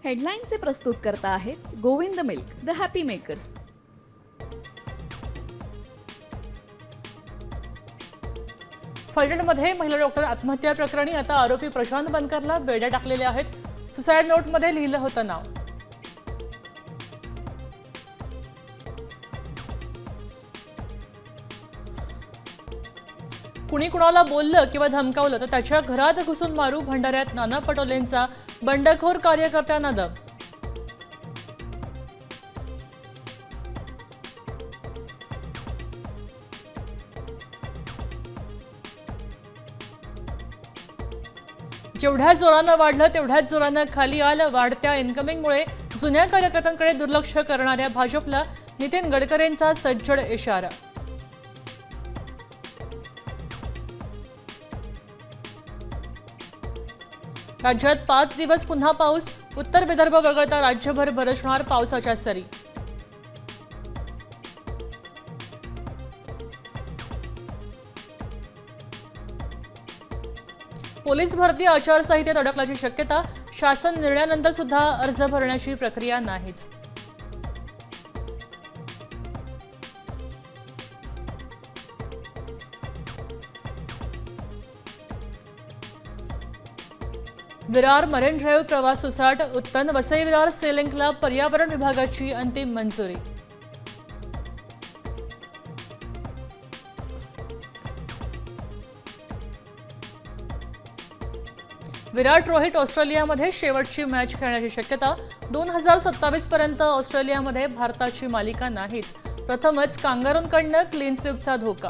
हेडलाईनचे प्रस्तुत करता आहेत Govind milk, the happy makers. फलटणमध्ये महिला डॉक्टर आत्महत्या प्रकरणी आता आरोपी प्रशांत बनकरला बेड्या टाकलेल्या आहेत। सुसाईड नोटमध्ये लिहिलं होतं नाव। कुणी कुणाला बोललं किंवा धमकावलं तर त्याच्या घरात घुसून मारू, भंडाऱ्यात नाना पटोलेंचा बंडखोर कार्यकर्त्यांना दम। जेवढ्या जोरानं वाढलं तेवढ्याच जोरानं खाली आलं। वाढत्या इन्कमिंगमुळे जुन्या कार्यकर्त्यांकडे दुर्लक्ष करणाऱ्या भाजपला नितीन गडकरींचा सज्जड इशारा। राज्यात 5 दिवस पुन्हा पाऊस, उत्तर विदर्भ वगळता राज्यभर बरसणार पावसाच्या सरी। पोलीस भरती आचारसंहितेत अडकल्याची शक्यता, शासन निर्णयानंतर सुद्धा अर्ज भरण्याची प्रक्रिया नाहीच। विरार मरीन ड्राईव्ह प्रवास सुसाट, उत्तन वसई विरार सी लिंकला पर्यावरण विभागाची अंतिम मंजुरी। विराट रोहित ऑस्ट्रेलियामध्ये शेवटची मॅच खेळण्याची शक्यता। 2027 पर्यंत ऑस्ट्रेलियामध्ये भारताची मालिका नाहीच। प्रथमच कांगारूंकडनं क्लीन स्वीपचा धोका।